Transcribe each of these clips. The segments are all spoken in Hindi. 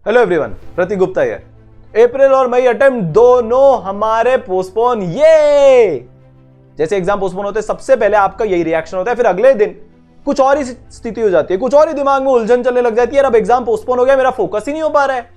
हेलो एवरीवन, प्रतीक गुप्ता है। अप्रैल और मई अटेम्प्ट दोनों हमारे पोस्टपोन। ये जैसे एग्जाम पोस्टपोन होते हैं सबसे पहले आपका यही रिएक्शन होता है, फिर अगले दिन कुछ और ही स्थिति हो जाती है, कुछ और ही दिमाग में उलझन चलने लग जाती है। यार अब एग्जाम पोस्टपोन हो गया, मेरा फोकस ही नहीं हो पा रहा है।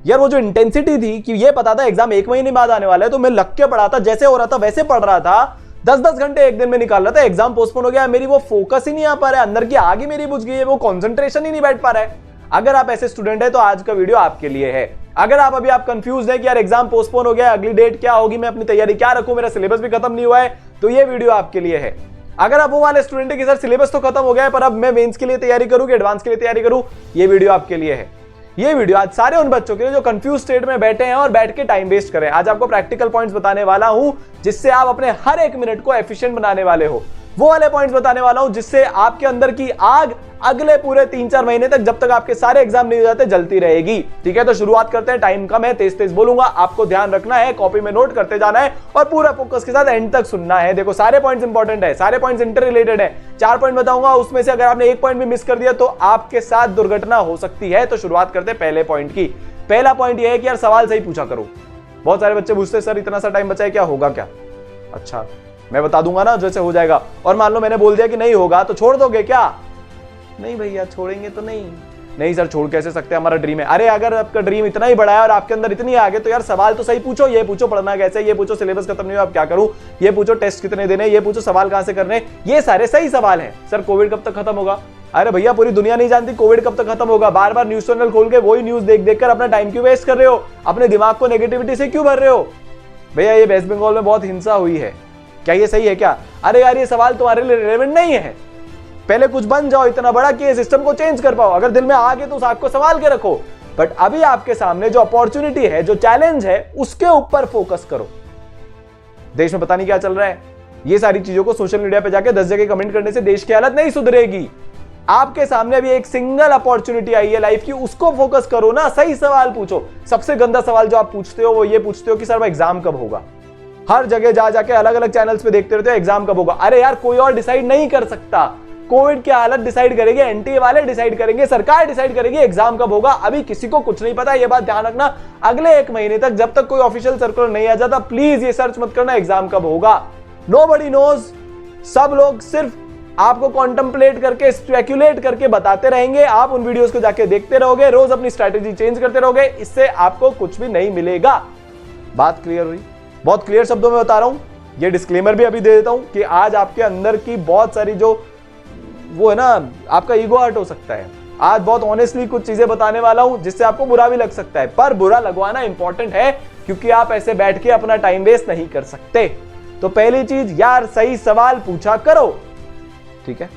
यार वो जो इंटेंसिटी थी कि ये पता था एग्जाम 1 महीने बाद आने वाला है, तो मैं लग के पढ़ा था, जैसे हो रहा था वैसे पढ़ रहा था, 10-10 घंटे एक दिन में निकाल रहा था। एग्जाम पोस्टपोन हो गया, मेरी वो फोकस ही नहीं आ पा रहा है, अंदर की आग ही मेरी बुझ गई है, वो कंसंट्रेशन ही नहीं बैठ पा रहा है। अगर आप ऐसे स्टूडेंट है तो आज का वीडियो आपके लिए है। अगर आप अभी कंफ्यूज है कि यार एग्जाम पोस्टपोन हो गया, अगली डेट क्या होगी, मैं अपनी तैयारी क्या रखूं, मेरा सिलेबस भी खत्म नहीं हुआ है, तो ये वीडियो आपके लिए है। अगर आप वो वाले स्टूडेंट है कि सर सिलेबस तो खत्म हो गया है, पर अब मैं मेंस के लिए तैयारी करूं कि एडवांस के लिए तैयारी करूं, ये वीडियो आपके लिए है। ये वीडियो आज सारे उन बच्चों के लिए जो कंफ्यूज स्टेट में बैठे हैं और बैठ के टाइम वेस्ट करें। आज आपको प्रैक्टिकल पॉइंट्स बताने वाला हूं जिससे आप अपने हर एक मिनट को एफिशिएंट बनाने वाले हो। वो वाले पॉइंट्स बताने वाला हूं जिससे आपके अंदर की आग अगले पूरे 3-4 महीने तक, जब तक आपके सारे एग्जाम नहीं हो जाते, जलती रहेगी। ठीक है, तो शुरुआत करते हैं। टाइम कम है, तेज तेज बोलूंगा, आपको ध्यान रखना है, कॉपी में नोट करते जाना है और पूरा फोकस के साथ एंड तक सुनना है। देखो सारे पॉइंट्स इंपॉर्टेंट है, सारे पॉइंट्स इंटर रिलेटेड है। 4 पॉइंट बताऊंगा, उसमें से अगर आपने एक पॉइंट भी मिस कर दिया तो आपके साथ दुर्घटना हो सकती है। तो शुरुआत करते हैं पहले पॉइंट की। पहला पॉइंट यह है कि यार सवाल सही पूछा करो। बहुत सारे बच्चे पूछते हैं सर इतना सा टाइम बचा है, क्या होगा क्या? अच्छा मैं बता दूंगा ना जैसे हो जाएगा। और मान लो मैंने बोल दिया कि नहीं होगा, तो छोड़ दोगे क्या? नहीं भैया छोड़ेंगे तो नहीं सर, छोड़ कैसे सकते, हमारा ड्रीम है। अरे अगर आपका ड्रीम इतना ही बड़ा है और आपके अंदर इतनी आगे, तो यार सवाल तो सही पूछो। ये पूछो पढ़ना कैसे, ये पूछो सिलेबस खत्म नहीं हुआ अब क्या करूं, ये पूछो टेस्ट कितने देने, ये पूछो सवाल कहां से करने। ये सारे सही सवाल हैं। सर कोविड कब तक खत्म होगा? अरे भैया पूरी दुनिया नहीं जानती कोविड कब तक खत्म होगा। बार बार न्यूज चैनल खोल के वही न्यूज देख देख कर अपना टाइम क्यों वेस्ट कर रहे हो? अपने दिमाग को नेगेटिविटी से क्यों भर रहे हो? भैया ये वेस्ट बंगाल में बहुत हिंसा हुई है, क्या ये सही है क्या? अरे यार ये सवाल तुम्हारे लिए रिलेवेंट नहीं है। पहले कुछ बन जाओ इतना बड़ा कि ये सिस्टम को चेंज कर पाओ। अगर दिल में आगे तो उस आग को संभाल के रखो, बट अभी आपके सामने जो अपॉर्चुनिटी है, जो चैलेंज है, उसके ऊपर फोकस करो। देश में पता नहीं क्या चल रहा है, ये सारी चीजों को सोशल मीडिया पे जाके 10 जगह कमेंट करने से देश की हालत नहीं सुधरेगी। आपके सामने अभी एक सिंगल अपॉर्चुनिटी आई है लाइफ की, उसको फोकस करो ना। सही सवाल पूछो। सबसे गंदा सवाल जो आप पूछते हो वो ये पूछते हो कि सर एग्जाम कब होगा। हर जगह जा जाके अलग अलग चैनल्स पे देखते रहते हो एग्जाम कब होगा। अरे यार कोई और डिसाइड नहीं कर सकता। कोविड की हालत डिसाइड करेंगे, एनटीए वाले डिसाइड करेंगे, सरकार डिसाइड करेगी एग्जाम कब होगा। अभी किसी को कुछ नहीं पता, ये बात ध्यान रखना। अगले 1 महीने तक जब तक कोई ऑफिशियल सर्कुलर नहीं आ जाता, प्लीज ये सर्च मत करना एग्जाम कब होगा। Nobody knows. सब लोग सिर्फ आपको कॉन्टेम्पलेट करके, स्पेक्युलेट करके बताते रहेंगे। आप उन वीडियोस को जाके देखते रहोगे, रोज अपनी स्ट्रैटेजी चेंज करते रहोगे, इससे आपको कुछ भी नहीं मिलेगा। बात क्लियर हुई? बहुत क्लियर शब्दों में बता रहा हूं। ये डिस्क्लेमर भी अभी दे देता हूं कि आज आपके अंदर की बहुत सारी जो वो है ना, आपका ईगो हर्ट हो सकता है। आज बहुत ऑनेस्टली कुछ चीजें बताने वाला हूं जिससे आपको बुरा भी लग सकता है, पर बुरा लगवाना इंपॉर्टेंट है क्योंकि आप ऐसे बैठ के अपना टाइम वेस्ट नहीं कर सकते। तो पहली चीज, यार सही सवाल पूछा करो। ठीक है,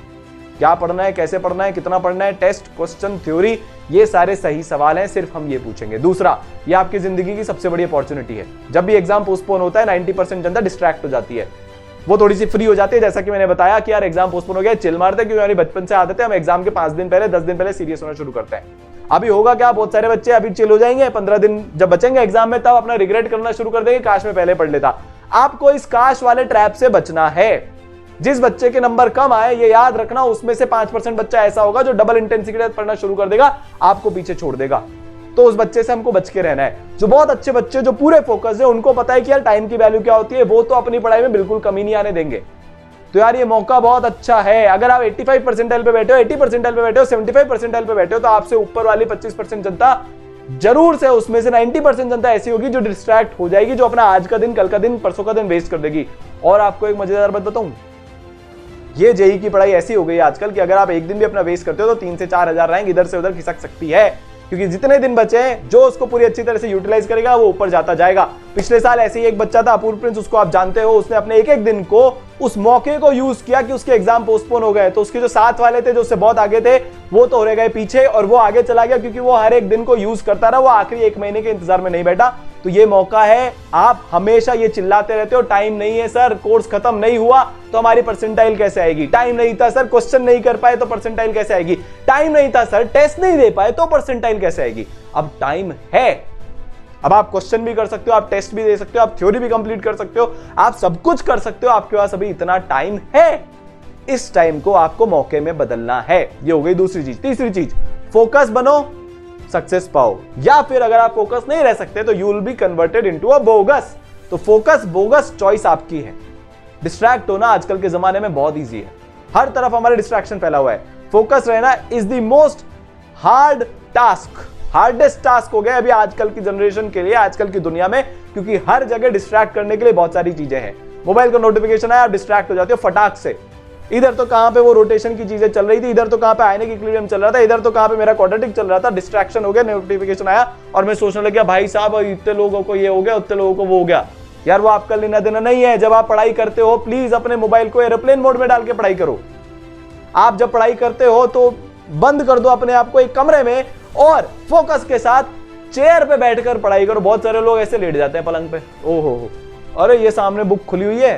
क्या पढ़ना है, कैसे पढ़ना है, कितना पढ़ना है, टेस्ट, क्वेश्चन, थ्योरी, ये सारे सही सवाल हैं, सिर्फ हम ये पूछेंगे। दूसरा, ये आपकी जिंदगी की सबसे बड़ी अपॉर्चुनिटी है। जब भी एग्जाम पोस्टपोन होता है 90% जनता डिस्ट्रैक्ट हो जाती है, वो थोड़ी सी फ्री हो जाती है। जैसा कि मैंने बताया कि यार एग्जाम पोस्टपोन हो गया, चिल मारते हैं, क्योंकि हमारी बचपन से आदत है, हम एग्जाम के 5 दिन पहले, 10 दिन पहले सीरियस होना शुरू करते हैं। अभी होगा क्या, बहुत सारे बच्चे अभी चिल हो जाएंगे, 15 दिन जब बचेंगे एग्जाम में, तब अपना रिग्रेट करना शुरू कर देंगे, काश में पहले पढ़ लेता। आपको इस काश वाले ट्रैप से बचना है। जिस बच्चे के नंबर कम आए, ये याद रखना, उसमें से 5% बच्चा ऐसा होगा जो डबल इंटेंसिटी के साथ पढ़ना शुरू कर देगा, आपको पीछे छोड़ देगा। तो उस बच्चे से हमको बच के रहना है। जो बहुत अच्छे बच्चे, जो पूरे फोकस है, उनको पता है कि यार टाइम की वैल्यू क्या होती है, वो तो अपनी पढ़ाई में बिल्कुल कमी नहीं आने देंगे। तो यार ये मौका बहुत अच्छा है। अगर आप 85 परसेंटाइल पे बैठे हो, 80 परसेंटाइल पे बैठे हो, 75 परसेंटाइल पे बैठे हो, तो आपसे ऊपर वाली 25% जनता जरूर से, उसमें से 90% जनता ऐसी होगी जो डिस्ट्रैक्ट हो जाएगी, जो अपना आज का दिन, कल का दिन, परसों का दिन वेस्ट कर देगी। और आपको एक मजेदार बात बताऊं, ये जेई की पढ़ाई ऐसी हो गई आजकल कि अगर आप एक दिन भी अपना वेस्ट करते हो तो 3 से 4 हजार रैंक इधर से उधर खिसक सकती है, क्योंकि जितने दिन बचे हैं, जो उसको पूरी अच्छी तरह से यूटिलाइज करेगा वो ऊपर जाता जाएगा। पिछले साल ऐसे ही एक बच्चा था, अपूर्व प्रिंस, उसको आप जानते हो, उसने अपने एक दिन को, उस मौके को यूज किया कि उसके एग्जाम पोस्टपोन हो गए, तो उसके जो साथ वाले थे, जो उससे बहुत आगे थे, वो तो रह गए पीछे और वो आगे चला गया, क्योंकि वो हर एक दिन को यूज करता रहा, वो आखिरी 1 महीने के इंतजार में नहीं बैठा। तो ये मौका है। आप हमेशा ये चिल्लाते रहते हो टाइम नहीं है सर, कोर्स खत्म नहीं हुआ तो हमारी परसेंटाइल कैसे आएगी, टाइम नहीं था सर, क्वेश्चन नहीं कर पाए तो परसेंटाइल कैसे आएगी, टाइम नहीं था सर, टेस्ट नहीं दे पाए तो परसेंटाइल कैसे आएगी। अब टाइम है, अब आप क्वेश्चन भी कर सकते हो, आप टेस्ट भी दे सकते हो, आप थ्योरी भी कंप्लीट कर सकते हो, आप सब कुछ कर सकते हो, आपके पास अभी इतना टाइम है। इस टाइम को आपको मौके में बदलना है। ये हो गई दूसरी चीज। तीसरी चीज, फोकस बनो, सक्सेस पाओ, या फिर अगर आप फोकस नहीं रह सकते तो you will be converted into a bogus. तो फोकस बोगस चॉइस आपकी है। डिस्ट्रैक्ट होना आजकल के जमाने में बहुत ईजी है, हर तरफ हमारे डिस्ट्रैक्शन फैला हुआ है। फोकस रहना is the most hard task, hardest task हो गया अभी आजकल की जनरेशन के लिए, आजकल की दुनिया में, क्योंकि हर जगह डिस्ट्रैक्ट करने के लिए बहुत सारी चीजें हैं। मोबाइल का नोटिफिकेशन आया, आप डिस्ट्रैक्ट हो जाते हो फटाक से। इधर तो कहां पे वो रोटेशन की चीजें चल रही थी, इधर तो कहां पे आईने की इक्विलिब्रियम चल रहा था, इधर तो कहां पे मेरा क्वाड्रेटिक चल रहा था। डिस्ट्रैक्शन हो गया, नोटिफिकेशन आया और मैं सोचने लग गया भाई साहब इतने लोगों को ये हो गया, उतने लोगों को वो हो गया। यार वो आपका लेना देना नहीं है। जब आप पढ़ाई करते हो प्लीज अपने मोबाइल को एरोप्लेन मोड में डाल के पढ़ाई करो। आप जब पढ़ाई करते हो तो बंद कर दो अपने आप को एक कमरे में और फोकस के साथ चेयर पे बैठकर पढ़ाई करो। बहुत सारे लोग ऐसे लेट जाते हैं पलंग पे, ओहो अरे ये सामने बुक खुली हुई है,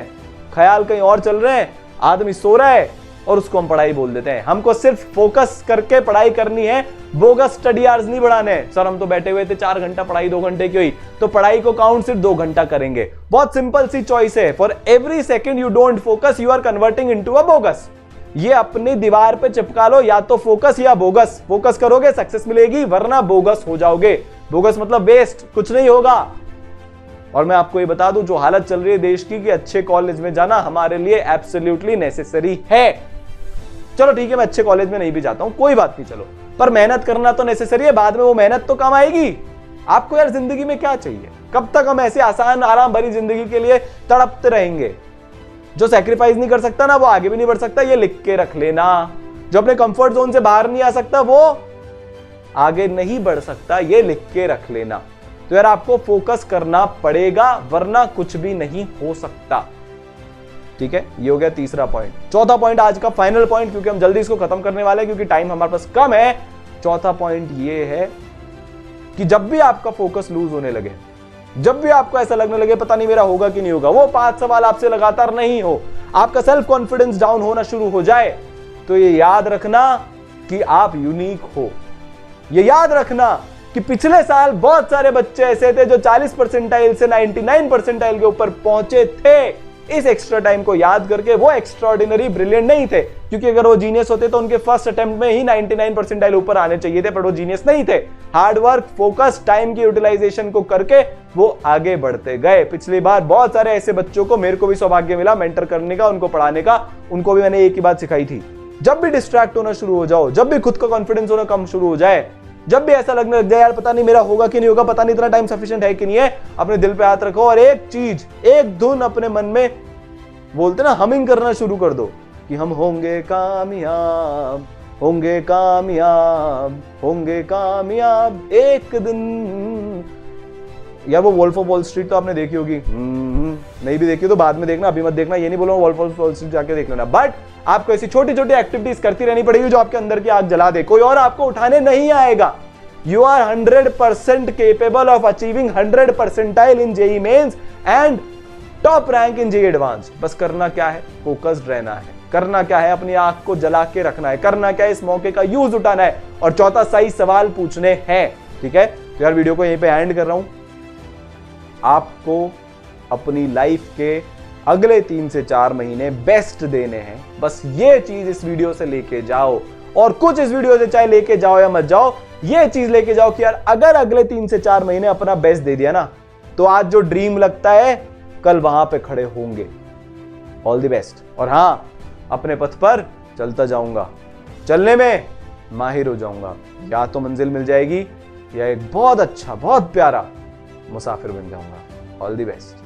ख्याल कहीं और चल रहे हैं, आदमी सो रहा है और उसको हम पढ़ाई बोल देते हैं। हमको सिर्फ फोकस करके पढ़ाई करनी है, बोगस स्टडी आवर्स नहीं बढ़ाने। सर हम तो बैठे हुए थे 4 घंटा पढ़ाई 2 घंटे की हुई, तो पढ़ाई को काउंट सिर्फ 2 घंटा करेंगे। बहुत सिंपल सी चॉइस है। For every second you don't focus you are converting into a bogus. ये अपनी दीवार पे चिपका लो, या तो फोकस या बोगस। फोकस करोगे सक्सेस मिलेगी, वरना बोगस हो जाओगे। बोगस मतलब वेस्ट, कुछ नहीं होगा। और मैं आपको ये बता दूं, जो हालत चल रही है देश की कि अच्छे कॉलेज में जाना हमारे लिए एब्सोल्युटली नेसेसरी है। चलो ठीक है, मैं अच्छे कॉलेज में नहीं भी जाता हूं, कोई बात नहीं, चलो, पर मेहनत करना तो नेसेसरी है। बाद में वो मेहनत तो काम आएगी। आपको यार जिंदगी में क्या चाहिए? कब तक हम ऐसे आसान आराम भरी जिंदगी के लिए तड़पते रहेंगे? जो सैक्रिफाइस नहीं कर सकता ना, वो आगे भी नहीं बढ़ सकता, ये लिख के रख लेना। जो अपने कंफर्ट जोन से बाहर नहीं आ सकता, वो आगे नहीं बढ़ सकता, ये लिख के रख लेना। तो यार आपको फोकस करना पड़ेगा, वरना कुछ भी नहीं हो सकता। ठीक है, ये हो गया तीसरा पॉइंट। चौथा पॉइंट, आज का फाइनल पॉइंट, क्योंकि हम जल्दी इसको खत्म करने वाले हैं क्योंकि टाइम हमारे पास कम है। चौथा पॉइंट ये है कि जब भी आपका फोकस लूज होने लगे, जब भी आपको ऐसा लगने लगे पता नहीं मेरा होगा कि नहीं होगा, वो 5 सवाल आपसे लगातार नहीं हो, आपका सेल्फ कॉन्फिडेंस डाउन होना शुरू हो जाए, तो ये याद रखना कि आप यूनिक हो। ये याद रखना कि पिछले साल बहुत सारे बच्चे ऐसे थे जो 40 परसेंटाइल से 99 परसेंटाइल के ऊपर पहुंचे थे। इस एक्स्ट्रा टाइम को याद करके वो एक्स्ट्राऑर्डिनरी ब्रिलियंट नहीं थे, क्योंकि अगर वो जीनियस होते तो उनके फर्स्ट अटेम्प्ट में ही 99 परसेंटाइल ऊपर आने चाहिए थे, पर वो जीनियस नहीं थे। हार्ड वर्क, फोकस, टाइम की यूटिलाइजेशन को करके वो आगे बढ़ते गए। पिछली बार बहुत सारे ऐसे बच्चों को मेरे को भी सौभाग्य मिला मेंटर करने का, उनको पढ़ाने का। उनको भी मैंने एक ही बात सिखाई थी, जब भी डिस्ट्रैक्ट होना शुरू हो जाओ, जब भी खुद का कॉन्फिडेंस होना कम शुरू हो जाए, जब भी ऐसा लगने लग जाए यार पता नहीं मेरा होगा कि नहीं होगा, पता नहीं इतना टाइम सफिशिएंट है कि नहीं है, अपने दिल पे हाथ रखो और एक चीज, एक धुन अपने मन में बोलते ना हमिंग करना शुरू कर दो कि हम होंगे कामयाब, होंगे कामयाब, होंगे कामयाब एक दिन। यार वो वॉल्फ ऑफ वॉल स्ट्रीट तो आपने देखी होगी, नहीं भी देखी तो बाद में देखना, अभी मत देखना। ये नहीं बोल रहा हूं वॉल्फ ऑफ वॉल स्ट्रीट जाके देख लेना, बट आपको ऐसी छोटी छोटी एक्टिविटीज करती रहनी पड़ेगी जो आपके अंदर की आग जला दे। कोई और आपको उठाने नहीं आएगा। You are 100% capable of achieving 100 percentile in JEE mains and top rank in JEE advanced. बस करना क्या है? फोकस्ड रहना है। करना क्या है? अपनी आंख को जला के रखना है। करना क्या है? इस मौके का यूज उठाना है। और चौथा, सही सवाल पूछने हैं। ठीक है, तो यार वीडियो को यहीं पे एंड कर रहा हूं। आपको अपनी लाइफ के अगले 3 से 4 महीने बेस्ट देने हैं। बस ये चीज इस वीडियो से लेके जाओ, और कुछ इस वीडियो से चाहे लेके जाओ या मत जाओ, ये चीज लेके जाओ कि यार अगर अगले 3 से 4 महीने अपना बेस्ट दे दिया ना, तो आज जो ड्रीम लगता है कल वहां पे खड़े होंगे। All the best. और हां, अपने पथ पर चलता जाऊंगा, चलने में माहिर हो जाऊंगा। या तो मंजिल मिल जाएगी या एक बहुत अच्छा, बहुत प्यारा मुसाफिर बन जाऊंगा। All the best.